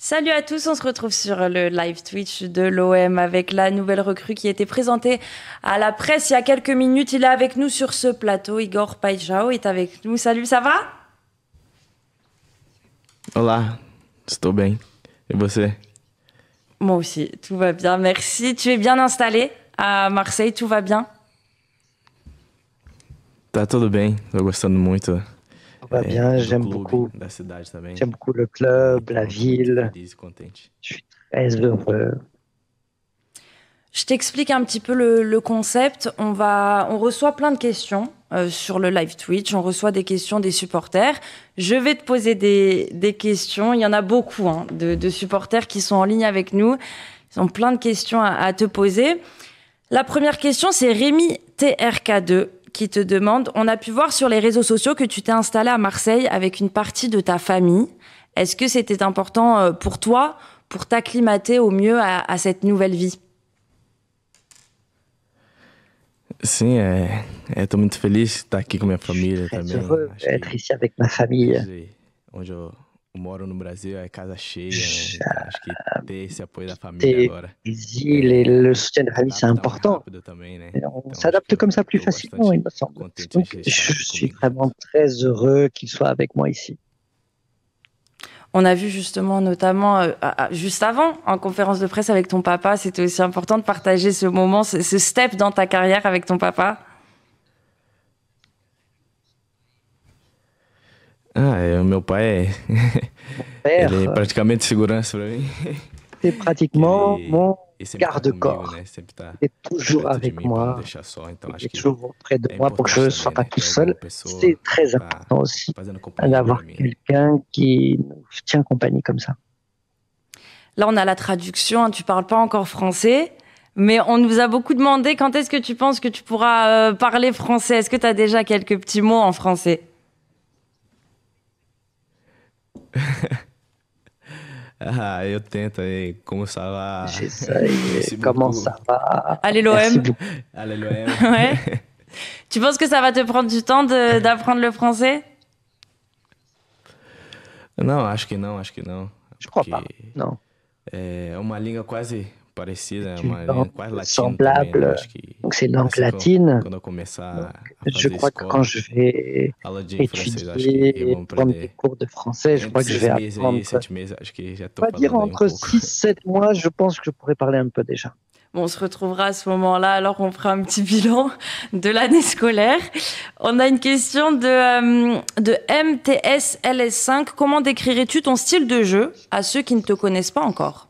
Salut à tous, on se retrouve sur le live Twitch de l'OM avec la nouvelle recrue qui a été présentée à la presse il y a quelques minutes. Il est avec nous sur ce plateau, Igor Paixão est avec nous. Salut, ça va? Olá, estou bem. E você? Moi aussi, tout va bien, merci. Tu es bien installé à Marseille, tout va bien? Tá tudo bem, tô gostando muito Tout va bien, da cidade também. j'aime beaucoup le club, la Então, tô muito ville. feliz e contente. Je suis très heureux. Je t'explique un petit peu le concept. On reçoit plein de questions sur le live Twitch. On reçoit des questions des supporters. Je vais te poser des questions. Il y en a beaucoup de supporters qui sont en ligne avec nous. Ils ont plein de questions à te poser. La première question, c'est Rémi TRK2 qui te demande: on a pu voir sur les réseaux sociaux que tu t'es installé à Marseille avec une partie de ta famille. Est-ce que c'était important pour toi, pour t'acclimater au mieux à cette nouvelle vie? Sim, tô muito feliz de estar aqui com minha Je suis família très também. heureux Acho d'être que ici avec ma famille. onde eu moro no Brasil é casa cheia, né? J'habite Então acho que ter esse apoio da família agora les îles et le soutien de la famille, c'est adapta mais important. rápido também, né? Et on Então acho s'adapte que comme ça plus tô facilement, il bastante me semble. contente Donc, de je estar aqui suis comigo. vraiment très heureux qu'il soit avec moi ici. On a vu justement, notamment, juste avant, en conférence de presse avec ton papa, c'était aussi important de partager ce moment, ce step dans ta carrière avec ton papa. O meu pai Père, ele é praticamente segurança pra mim. c'est pratiquement Ele, mon ele sempre tá comigo, garde-corps. né? Sempre tá Il est toujours perto de avec mim pra não moi. deixar só. Então Il acho est que toujours auprès de é moi pour que je ne importante sois também, pas né? tout Ter seul. alguma pessoa C'est très que tá important aussi fazendo companhia pra d'avoir mim, né? quelqu'un qui nous tient compagnie comme ça. Là, on a la traduction, tu parles pas encore français, mais on nous a beaucoup demandé quand est-ce que tu penses que tu pourras parler français. Est-ce que tu as déjà quelques petits mots en français? Eu tento aí, como ça va? J'essaye. Merci Comment beaucoup. ça va? Allez, Merci l'OM. beaucoup. Alléluia. Ouais. Tu penses que ça va te prendre du temps d'apprendre le français? Não, acho que não, acho que não. Je crois pas. Porque Non. é uma língua quase parecida, é C'est une uma língua langue quase latina também, né? semblable. Acho que Donc c'est une langue assim latine. quando eu começar Donc, a je fazer crois que quand escola, je vais aula de francês, acho que eu étudier, vou prendre des aprender cours de français, je entre crois que je 6 vais meses apprendre, aí, 7 meses, acho que já on tô va dire falando aí um entre pouco. 6-7 mois, je pense que je pourrais parler un peu déjà. Bon, on se retrouvera à ce moment-là, alors on fera un petit bilan de l'année scolaire. On a une question de MTSLS5. Comment décrirais-tu ton style de jeu à ceux qui ne te connaissent pas encore?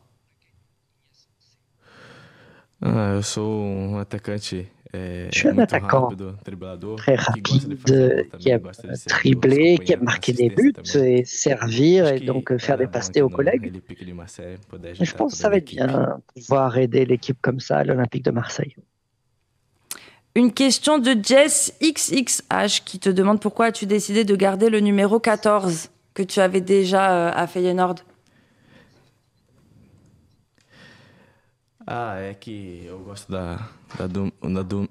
Eu sou atacante Je suis un muito attaquant rápido, driblador, très que gosta de fazer rapide, gol qui também, aime gosta de servir os dribbler, qui aime companheiros, marquer des assistência buts também. et servir Acho et que donc vai faire des dar bom passes aqui aux no collègues. Olympique de Marseille, poder Et je ajudar pense que toda ça a va minha être equipe. bien pouvoir aider l'équipe comme ça à l'Olympique de Marseille. Une question de Jess XXH qui te demande pourquoi as-tu décidé de garder le numéro 14 que tu avais déjà à Feyenoord? É que eu gosto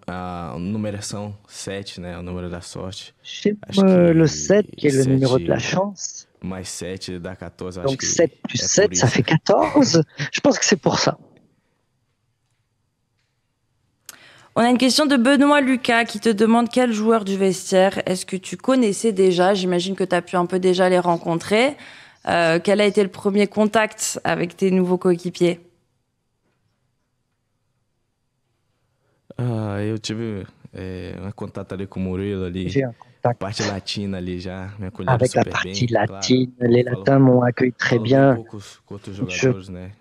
a numeração 7, né? O número da sorte. J'aime Acho le 7 qui que est le numéro de la 7 chance. mais 7 dá 14, acho Donc que 7 plus é por 7, ça isso. fait 14. Je pense que c'est pour ça. On a une question de Benoît Lucas qui te demande quel joueur du vestiaire est-ce que tu connaissais déjà? J'imagine que tu as pu un peu déjà les rencontrer. Quel a été le premier contact avec tes nouveaux coéquipiers? Eu tive um contato ali com o Murilo ali, J'ai un contact parte latina ali já, me acolheram avec la super partie bem, claro. latine. Eu Les falo, Latins m'ont accueilli très falo bem bien. poucos com outros Je jogadores, né?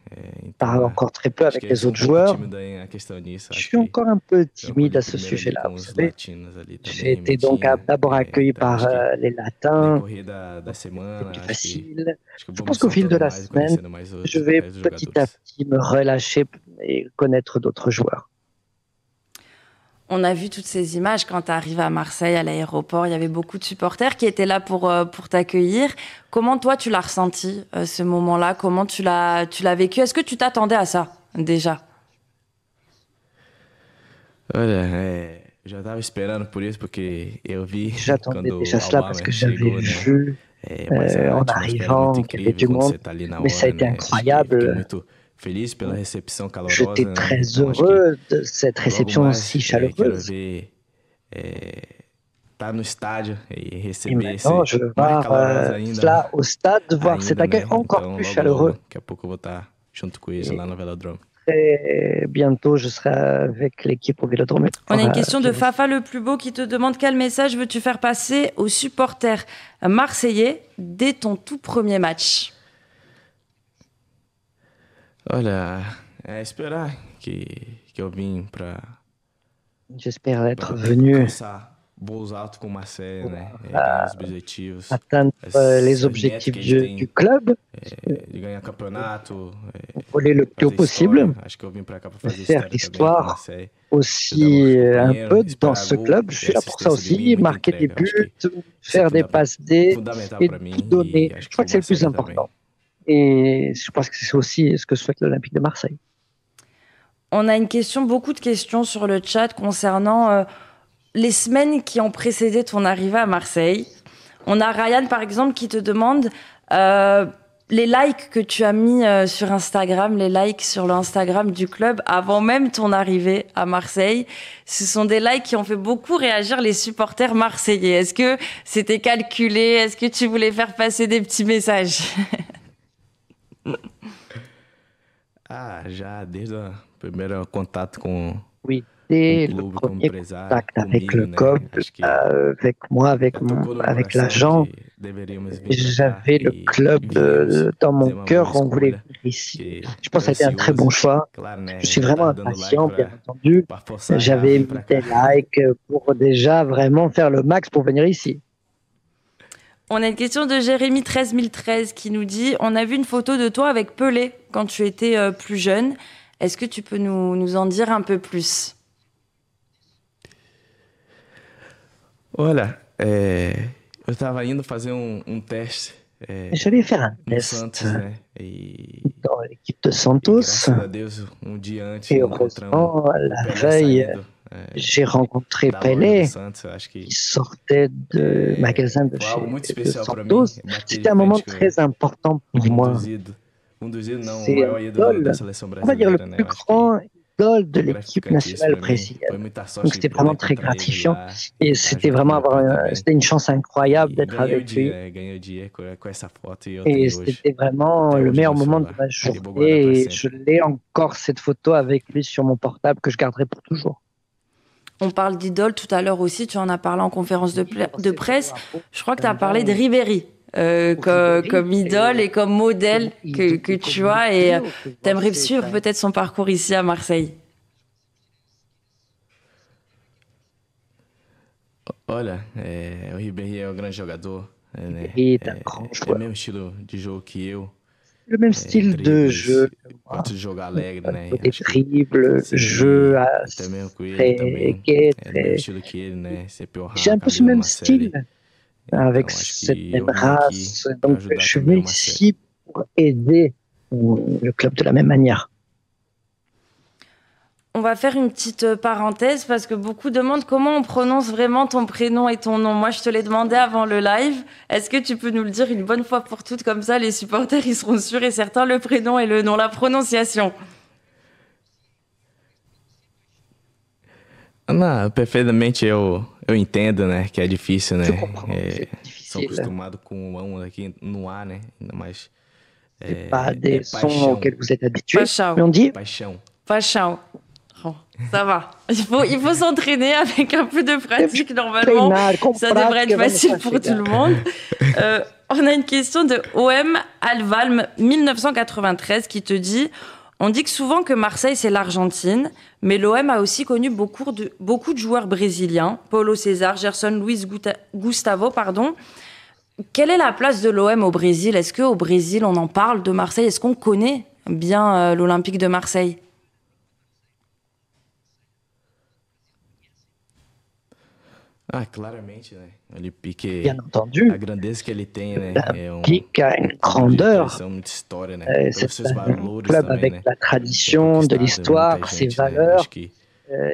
parle Então, encore très peu acho avec que eu les sou um autres pouco joueurs. tímido aí a questão nisso. Je Acho suis que encore un peu eu timide acolhi à ce primeiro ali sujet-là. com Vous os savez, latinos ali j'ai também, été donc Metinha. d'abord accueilli Então, par acho que les no Latins. decorrer da Donc, c'est semana, plus acho facile. que eu Je vou me pense qu'au fil de soltando la mais e semaine, conhecendo mais je os vais restos petit à jogadores. petit me relâcher et connaître d'autres joueurs. On a vu toutes ces images quand tu arrives à Marseille, à l'aéroport. Il y avait beaucoup de supporters qui étaient là pour t'accueillir. Comment toi, tu l'as ressenti, ce moment-là? Comment tu l'as vécu? Est-ce que tu t'attendais à ça, déjà? Olha, já estava esperando por isso, porque eu vi J'attendais quando déjà o cela parce Aubameyang que j'avais chegou, né? vu en arrivant, qu'il y avait du monde. Mais ça a été incroyable. J'étais très heureux de cette réception si chaleureuse. Et maintenant, je veux voir cela au stade, voir cet accueil encore plus chaleureux. Et bientôt, je serai avec l'équipe au Vélodrome. On a une question de Fafa le plus beau qui te demande quel message veux-tu faire passer aux supporters marseillais dès ton tout premier match? Olha, esperar que eu vim para J'espère être venu atteindre les objectifs du club, voler le plus haut possible, faire l'histoire aussi un peu dans ce club. Je suis là pour ça aussi, marquer des buts, faire des passes D et tout donner. Je crois que c'est le plus important. Et je pense que c'est aussi ce que souhaite l'Olympique de Marseille. On a beaucoup de questions sur le chat concernant les semaines qui ont précédé ton arrivée à Marseille. On a Ryan, par exemple, qui te demande les likes que tu as mis sur Instagram, les likes sur l'Instagram du club avant même ton arrivée à Marseille. Ce sont des likes qui ont fait beaucoup réagir les supporters marseillais. Est-ce que c'était calculé? Est-ce que tu voulais faire passer des petits messages? Já desde o primeiro contato com oui, dès le premier contact avec le club, avec moi, avec l'agent, j'avais le club dans mon cœur, on voulait venir ici. Je pense que ça a été un très bon choix. Je suis vraiment impatient, bien entendu. J'avais mis des likes pour déjà vraiment faire le max pour venir ici. On a une question de Jérémy 13013 qui nous dit « On a vu une photo de toi avec Pelé quand tu étais plus jeune. Est-ce que tu peux nous en dire un peu plus ?» Olha, eu estava indo fazer teste. J'allais faire un test dans l'équipe de Santos. Et heureusement, la veille, j'ai rencontré Pelé, qui sortait de magasin de chez Santos. C'était un moment très important pour moi. C'est un idole, on va dire le plus grand idole de l'équipe nationale brésilienne. Donc c'était vraiment très gratifiant et c'était vraiment c'était une chance incroyable d'être avec lui. Et c'était vraiment le meilleur moment de ma journée et je l'ai encore cette photo avec lui sur mon portable que je garderai pour toujours. On parle d'idole tout à l'heure aussi, tu en as parlé en conférence de presse. Je crois que tu as parlé de Ribéry comme idole et comme modèle que tu as et tu aimerais suivre peut-être son parcours ici à Marseille. Olha, o Ribéry é grand jogador, né? C'est un grand joueur. Le même estilo de jogo que eu. Le même style de jeu. Des dribbles, jeu très gai, j'ai un peu ce même style, avec cette même race. Donc, je suis venu ici pour aider le club de la même manière. On va faire une petite parenthèse parce que beaucoup demandent comment on prononce vraiment ton prénom et ton nom. Moi, je te l'ai demandé avant le live. Est-ce que tu peux nous le dire une bonne fois pour toutes? Comme ça, les supporters, ils seront sûrs et certains, le prénom et le nom, la prononciation. Não, perfeitamente eu entendo, né, que é difícil, né? Sou acostumado com aqui no A, né? Ainda mais. C'est pas des sons auxquels vous êtes habitués, Paixão. mais on dit Paixão. Paixão. Oh, ça va. Il faut s'entraîner avec un peu de pratique. Normalement, ça devrait être facile pour tout le monde. On a une question de OM Alvalm 1993 qui te dit: on dit que souvent que Marseille, c'est l'Argentine, mais l'OM a aussi connu beaucoup de joueurs brésiliens, Paulo César, Gerson Luis Gustavo, pardon. Quelle est la place de l'OM au Brésil? Est-ce qu'au Brésil, on en parle de Marseille? Est-ce qu'on connaît bien l'Olympique de Marseille? Ah, claramente, né? Olympique, bien entendu, a grandeza que ele tem, né? l'Olympique a une grandeur. Muita história, né? C'est un club avec la tradition, de l'histoire, ses valeurs.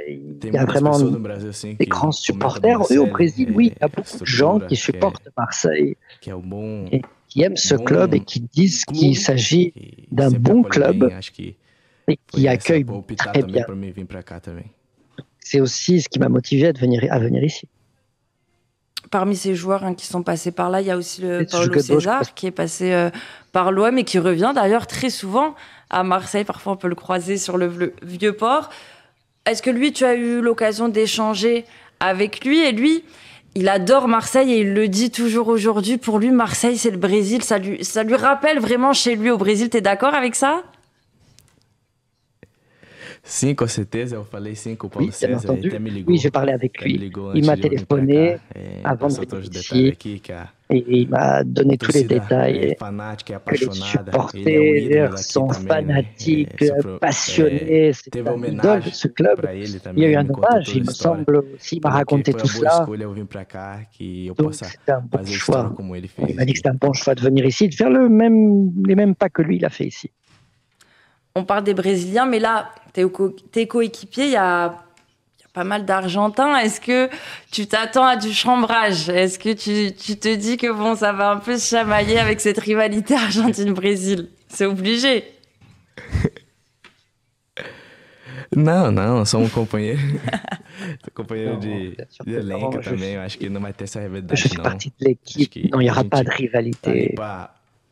il y a vraiment des grands supporters. Et au Brésil, oui, il y a beaucoup de gens qui supportent Marseille et qui aiment ce club et qui disent qu'il s'agit d'un bon club et qui accueille très bien. C'est aussi ce qui m'a motivé à venir ici. Parmi ces joueurs qui sont passés par là, il y a aussi le Paulo César qui est passé par l'OM et qui revient d'ailleurs très souvent à Marseille. Parfois, on peut le croiser sur le Vieux-Port. Est-ce que lui, tu as eu l'occasion d'échanger avec lui? Et lui, il adore Marseille et il le dit toujours aujourd'hui. Pour lui, Marseille, c'est le Brésil. Ça lui rappelle vraiment chez lui au Brésil. T'es d'accord avec ça? Sim, com certeza. Eu falei sim com o Paulo César. Ele até me ligou. Oui, j'ai parlé avec lui. Il m'a téléphoné avant de venir ici et il m'a donné tous les détails. Que les supporters sont fanatiques, passionnés. C'est un idole de ce club. Il y a eu un hommage, il me semble aussi. Il m'a raconté tout cela. Donc c'était un bon choix. Il m'a dit que c'était un bon choix de venir ici, de faire les mêmes pas que lui, il a fait ici. On parle des Brésiliens, mais là, tes coéquipiers, il y a pas mal d'Argentins. Est-ce que tu t'attends à du chambrage? Est-ce que tu te dis que bon, ça va un peu se chamailler avec cette rivalité Argentine-Brésil? C'est obligé. Não, somos companheiros. Companheiro de elenco também. Eu acho que não vai ter essa rivalidade, Je fais partie de l'équipe. Non, il n'y aura pas de rivalité.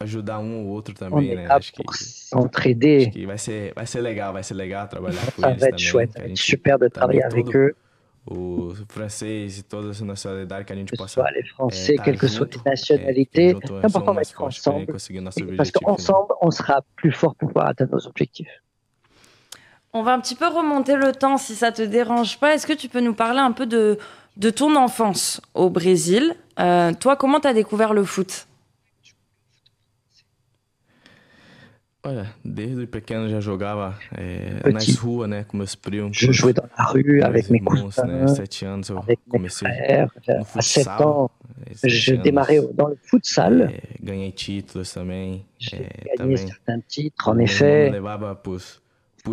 Ajudar ou outro também, né? Acho que s'entraider. Acho que vai ser legal trabalhar com ça eles va être chouette, ça va être super de travailler avec eux. O francês e toda essa nacionalidade que a gente possa les Français, quelles que soient les nationalités, c'est important d'être ensemble parce qu'ensemble, on sera plus fort pour pouvoir atteindre nos objectifs. On va un petit peu remonter le temps si ça te dérange pas. Est-ce que tu peux nous parler un peu de ton enfance au Brésil? Toi, comment tu as découvert le foot? Olha, desde pequeno já jogava nas ruas, né, com meus primos. Je jouais dans la rue avec mes cousins, né, 7 anos eu avec mes comecei frères. no À 7 futsal. ans, je démarrais dans le futsal. Ganhei títulos também. J'ai gagné certains titres, en Meu irmão me effet. levava pros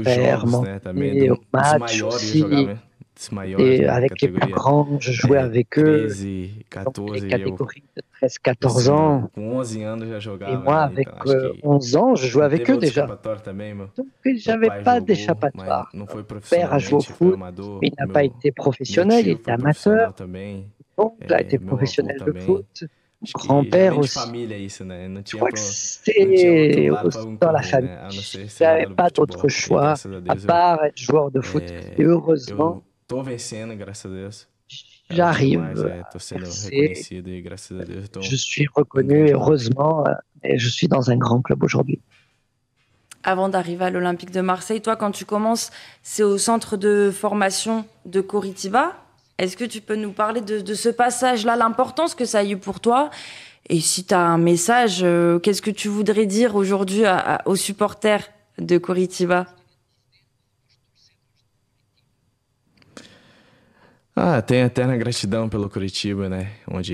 Père jogos, né, também m'emmenait au dos match maiores eu aussi. jogava. Dos maiores, Et né, avec les plus categoria grands, je jouais avec eux. 13, Donc 14 les e eu catégories de 13-14 ans. com 11 anos já jogava. Et moi, né, avec então acho que 11 ans, je jouais avec teve eux outro déjà. escapatório também, meu. Donc j'avais pai pas jogou, d'échappatoire. mas não foi Mon père a joué au profissionalmente, foi foot, amador. mais il n'a Meu- pas été professionnel, il meu tio était foi profissional amateur. também. Donc il a été meu professionnel avô de também. foot. Acho que já Grand-père vem de aussi. família isso, né? Não Je tinha crois que não tinha c'est outro lado pra aussi dans la correr, famille. né? A não ser Il ser n'y avait jogador pas de futebol. d'autre E choix graças a à Deus part être joueur de foot. Et heureusement, eu tô vencendo, graças a Deus. j'arrive Tô à sendo percer. reconhecido e graças a Deus eu tô Je suis reconnu, heureusement, et je suis dans un grand club aujourd'hui. Avant d'arriver à l'Olympique de Marseille, toi, quand tu commences, c'est au centre de formation de Coritiba. Est-ce que tu peux nous parler de ce passage-là, l'importance que ça a eu pour toi? Et si tu as un message, qu'est-ce que tu voudrais dire aujourd'hui aux supporters de Coritiba? Tenho eterna gratidão pelo Curitiba, né? Onde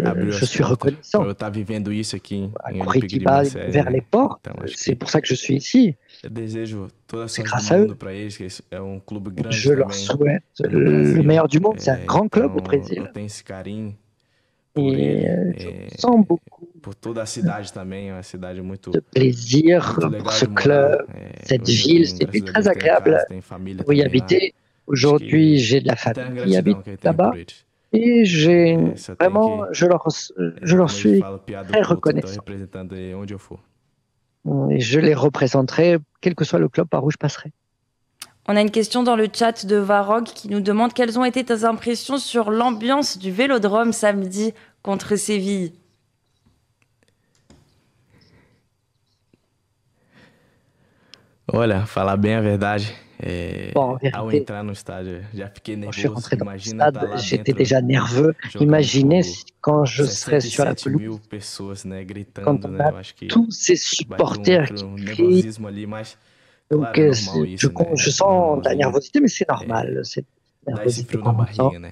abriu Je as suis portas reconnaissant. pra eu estar vivendo isso aqui À em Olympique de Coritiba, Marseille, vers né? les portes. Então, acho C'est que pour ça que je suis ici. eu desejo toda a C'est sorte grâce do à mundo eux. para eles, que é clube grande Je leur também. souhaite no le Brasil. meilleur du monde. C'est un grand club au Então, Brésil. eu tenho esse carinho por Et ele, je sens beaucoup por toda a cidade também, é uma cidade muito, de plaisir muito pour legal ce de morar. club, cette Hoje eu ville. tenho, C'est graças a très Deus, tenho agréable casa, tenho família pour y também lá. habiter. Aujourd'hui, j'ai de la Eterna famille qui habite gratidão que eu tenho là-bas. por eles. Et j'ai Só tenho vraiment, que, je leur como eles suis falam, piada très curta, tô reconnaissant. representando aí onde eu for. Et je les représenterai, quel que soit le club par où je passerai. On a une question dans le chat de Varog qui nous demande quelles ont été tes impressions sur l'ambiance du Vélodrome samedi contre Séville. Olha, falar bem a verdade, Bon, en ao vérité, entrar no estádio, já fiquei quand je suis nervoso. rentré dans le Imagina estar stade, lá j'étais dentro, déjà nerveux. jogando Imaginez com quand je serai sur la 67 pelouse, mil pessoas, né, quand gritando, on né? a Eu acho que tous ces bateu supporters qui um crient. nervosismo ali, mas Donc, claro, é normal isso, né? je sens de la Normalzinho, nervosité, mais c'est normal. C'est la dá esse nervosité frio na qu'on ressent. barriga, né?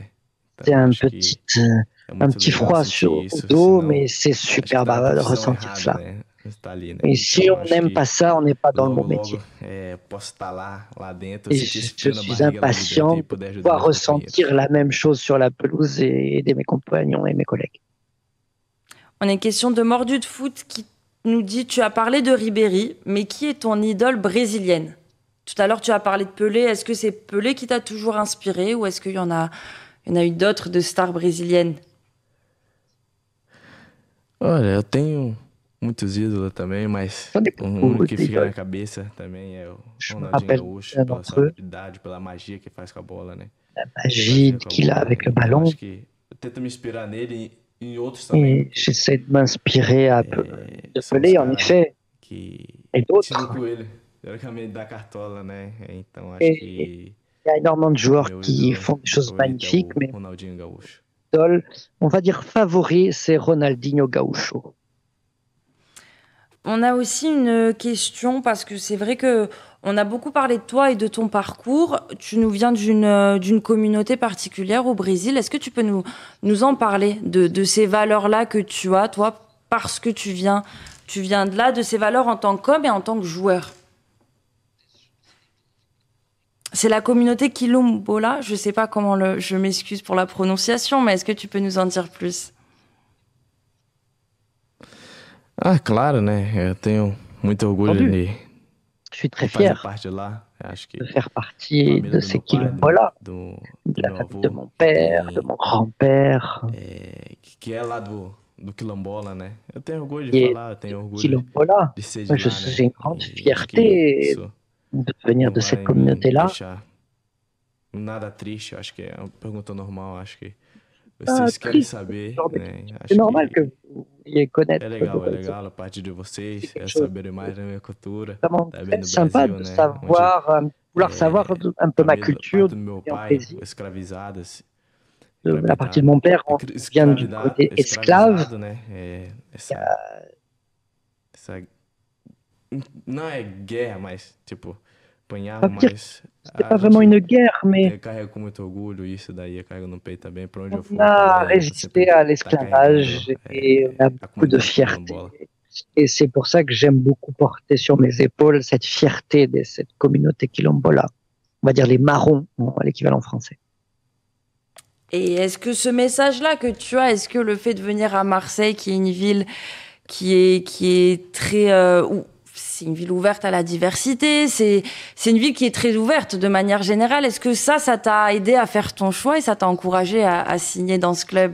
C'est Então, un acho que petit, é un muito petit legal froid sentir au isso, dos, senão mais c'est acho que superbe tá na à profissão ressentir errada, cela. né? Et si on n'aime pas ça, on n'est pas dans le bon métier. Et je suis impatient de pouvoir ressentir la même chose sur la pelouse et aider mes compagnons et mes collègues. On a une question de Mordu de Foot qui nous dit, tu as parlé de Ribéry, mais qui est ton idole brésilienne? Tout à l'heure, tu as parlé de Pelé. Est-ce que c'est Pelé qui t'a toujours inspiré ou est-ce qu'il y en a eu d'autres de stars brésiliennes? Olha, eu tenho muitos ídolos também, mas que fica na cabeça também é o Ronaldinho Gaúcho, pela sua habilidade, pela magia que faz com a bola, né? La magie qu'il a avec le ballon. Eu tento me inspirar nele e em outros também. Et j'essaie de m'inspirer un peu de Pelé, en effet, et d'autres. Et il y a énormément de joueurs qui font des choses magnifiques, mais on va dire favori, c'est Ronaldinho Gaúcho. On a aussi une question, parce que c'est vrai que on a beaucoup parlé de toi et de ton parcours. Tu nous viens d'une communauté particulière au Brésil. Est-ce que tu peux nous en parler de ces valeurs-là que tu as, toi, parce que tu viens de là, de ces valeurs en tant qu'homme et en tant que joueur? C'est la communauté Quilombola. Je ne sais pas comment je m'excuse pour la prononciation, mais est-ce que tu peux nous en dire plus? Ah, claro, né? Eu tenho muito orgulho de... Je suis très fier de faire partie de ces Quilombola, de la famille de mon père, de mon grand-père. Que é lá do Quilombola, né? Eu tenho orgulho de falar, eu tenho orgulho Quilombola. de ser de lá, Je suis une grande fierté de venir de cette communauté-là. Nada triste, eu acho que é uma pergunta normal, acho que vocês querem saber, né? C'est normal que vous vouliez connaître. É legal a parte de vocês, é saber mais da minha cultura, também do sympa de savoir, vouloir savoir un peu ma culture, escravizadas. La partie de mon père, on vient du côté esclave. Não é guerra, mas tipo apanhava, mas c'était pas vraiment une guerre, mais eu carrego com muito orgulho isso daí, eu carrego no peito também, para onde eu for. On a résisté à l'esclavage et on a beaucoup de fierté. Et c'est pour ça que j'aime beaucoup porter sur mes épaules cette fierté de cette communauté quilombola. On va dire les marrons, à l'équivalent français. Et est-ce que ce message-là que tu as, est-ce que le fait de venir à Marseille, qui est une ville qui est très... c'est une ville ouverte à la diversité, c'est une ville qui est très ouverte de manière générale. Est-ce que ça t'a aidé à faire ton choix et ça t'a encouragé à signer dans ce club?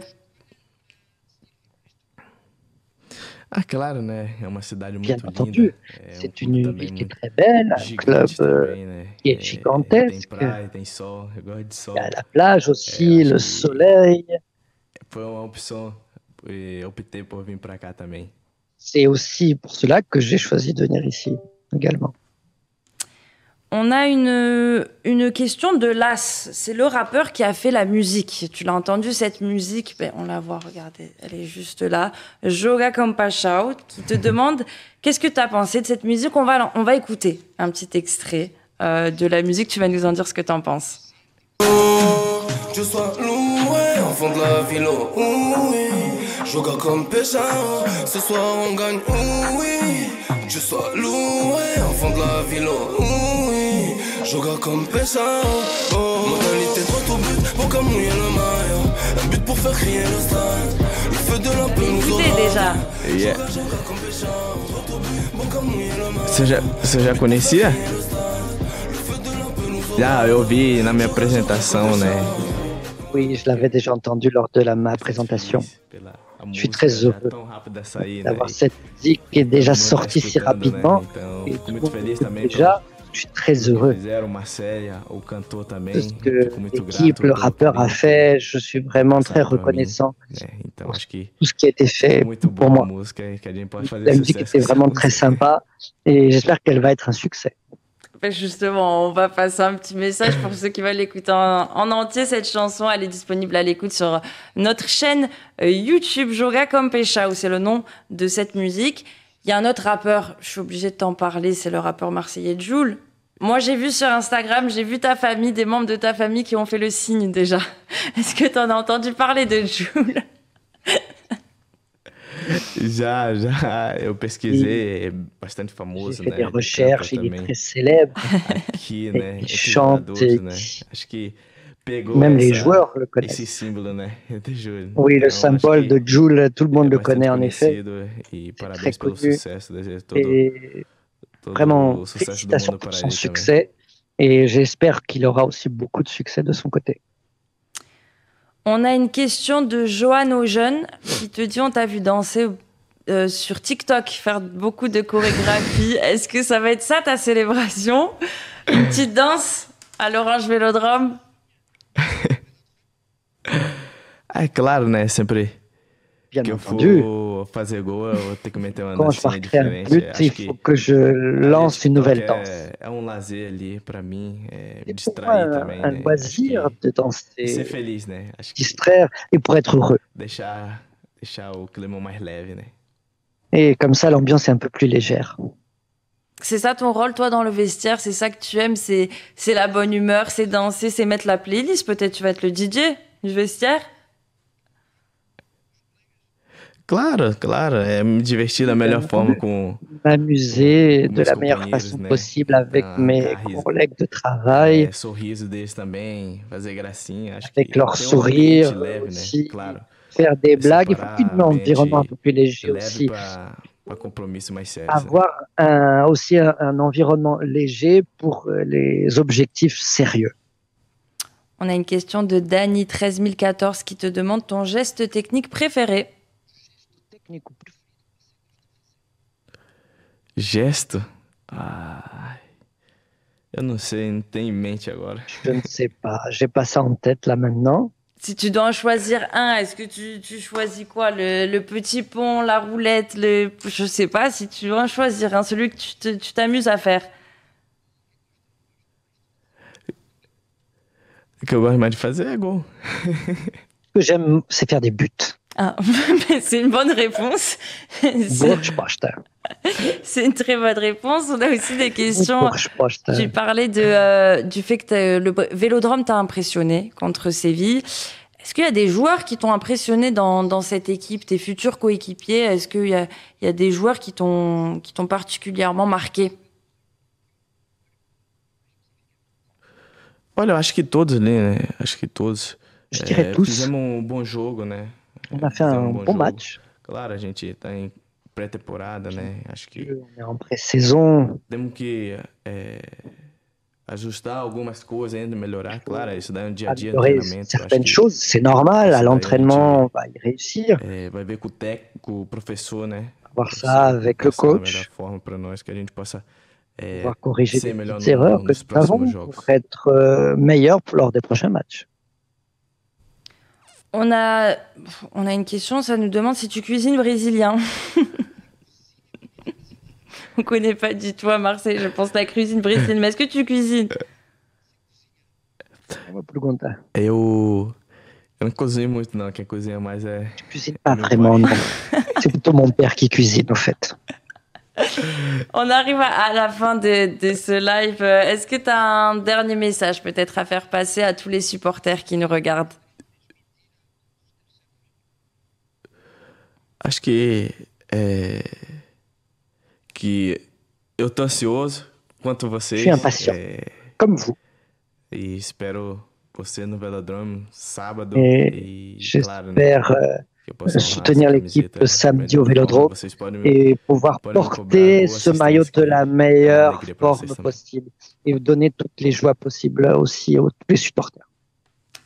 Ah, claro, né? É uma cidade muito Bien entendu, c'est une ville qui est très belle, un club qui est gigantesque. Il y a la plage aussi, le soleil. Foi uma opção, optei por vir para cá também. C'est aussi pour cela que j'ai choisi de venir ici également. On a une question de Las. C'est le rappeur qui a fait la musique. Tu l'as entendu, cette musique? On la voit, regardez, elle est juste là. Joga Compaixão, qui te demande qu'est-ce que tu as pensé de cette musique. On va écouter un petit extrait de la musique. Tu vas nous en dire ce que tu en penses. Je sois loué, enfant de la ville, oui. Joga Compaixão, ce soir on gagne, oui. Je sois loué, enfant de la ville, oui. Joga Compaixão, modalité droit au but, pour comme mouiller le maillot. Un but pour faire crier le stade, le feu de la peine nous aura. Déjà. Yeah. Você já conhecia? Já, eu vi na minha apresentação, né? Oui, je l'avais déjà entendu lors de ma présentation. Je suis très heureux d'avoir cette musique qui est déjà sortie si rapidement. Et tout le monde déjà, je suis très heureux de ce que l'équipe, le rappeur a fait. Je suis vraiment très reconnaissant pour tout ce qui a été fait pour moi. La musique était vraiment très sympa et j'espère qu'elle va être un succès. Justement, on va passer un petit message pour ceux qui veulent l'écouter en entier. Cette chanson, elle est disponible à l'écoute sur notre chaîne YouTube, Joga Compaixão, c'est le nom de cette musique. Il y a un autre rappeur, je suis obligée de t'en parler, c'est le rappeur marseillais Jul. Moi, j'ai vu sur Instagram, j'ai vu ta famille, des membres de ta famille qui ont fait le signe déjà. Est-ce que tu en as entendu parler de Jul? Eu pesquisei, é bastante famoso, né? J'ai fait des Ele recherches, il est très célèbre. Aqui, né? Il chante. Né? Acho que pegou même les joueurs le connaissent. Esse símbolo, né? De Jul. Oui, le symbole de Jul, tout le monde le connaît en effet. E parabéns très pelo connu. Sucesso, Et vraiment, félicitations pour son succès. Et j'espère qu'il aura aussi beaucoup de succès de son côté. On a une question de Johan Aujeune qui te dit on t'a vu danser sur TikTok, faire beaucoup de chorégraphie. Est-ce que ça va être ça ta célébration? Une petite danse à l'Orange Vélodrome? É claro, né? Sempre Bien que entendu. eu for fazer gol, eu vou ter que meter uma dancinha diferente. But, il faut que je lance une nouvelle danse. É lazer ali para mim, me distrair também. Un loisir de danser. Ser feliz, né? Distraire et pour être heureux. Deixar o clima mais leve, né? Et comme ça, l'ambiance est un peu plus légère. C'est ça ton rôle, toi, dans le vestiaire? C'est ça que tu aimes? C'est la bonne humeur, c'est danser, c'est mettre la playlist? Peut-être tu vas être le DJ du vestiaire? Claro, é me divertir da melhor forma com... M'amuser de la meilleure façon possible avec mes collègues de travail. Sorriso deles também, fazer gracinha. Avec leur sourire aussi, claro. Faire des blagues. Il faut un environnement un peu plus léger aussi. Avoir aussi un environnement léger pour les objectifs sérieux. On a une question de Dany 13014 qui te demande ton geste technique préféré. Gesto? Eu não sei, não tenho em mente agora. Je ne sais pas, j'ai pas ça en tête là maintenant. Si tu dois en choisir un, est-ce que tu choisis quoi? Le petit pont, la roulette, je sais pas, si tu dois en choisir un, celui que tu t'amuses à faire. O que eu gosto mais de fazer é gol. Ce que j'aime, c'est faire des buts. Ah, c'est une bonne réponse. C'est une très bonne réponse. On a aussi des questions. Tu parlais du fait que le Vélodrome t'a impressionné contre Séville. Est-ce qu'il y a des joueurs qui t'ont impressionné dans cette équipe, tes futurs coéquipiers? Est-ce qu'il y a des joueurs qui t'ont particulièrement marqué? Olha, eu acho que todos ali, né? Acho que todos. Je dirais tous. Fizemos bom jogo, né? On a fait un bon match. Claro, a gente está em pré-temporada, né? Acho que on est en pré-saison. Temos que ajustar algumas coisas ainda, melhorar. Claro, isso daí é um dia a dia de treinamento. Certaines choses, c'est normal. À l'entraînement, on va y réussir. Vai ver com o técnico, o professeur, né? Voir ça avec le coach. Da melhor forma para nós, que a gente possa on va corriger les petites erreurs que nous avons pour être meilleurs lors des prochains matchs. On a une question, ça nous demande si tu cuisines brésilien. On ne connaît pas du tout à Marseille, je pense, la cuisine brésilienne. Mais est-ce que tu cuisines? Eu não cozinho muito, não. Quem cozinha mais é... Je cuisine pas vraiment, non. C'est plutôt mon père qui cuisine, en fait. On arrive à la fin de ce live. Est-ce que tu as un dernier message peut-être à faire passer à tous les supporters qui nous regardent? Acho que eu tô ansioso quanto vocês. Je suis impatient, comme vous. E espero você no Velodrome sábado. Et j'espère soutenir l'équipe samedi au Vélodrome et pouvoir porter ce maillot de la meilleure forme possible et donner toutes les joies possibles aussi aux tous les supporters.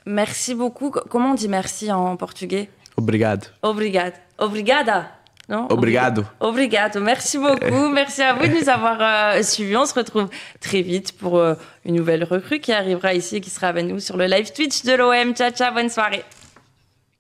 Merci beaucoup. Comment on dit merci en portugais? Obrigado. Obrigado. Obrigada. Non? Obrigado. Obrigado. Merci beaucoup. Merci à vous de nous avoir suivis. On se retrouve très vite pour une nouvelle recrue qui arrivera ici et qui sera avec nous sur le live Twitch de l'OM. Ciao, ciao. Bonne soirée.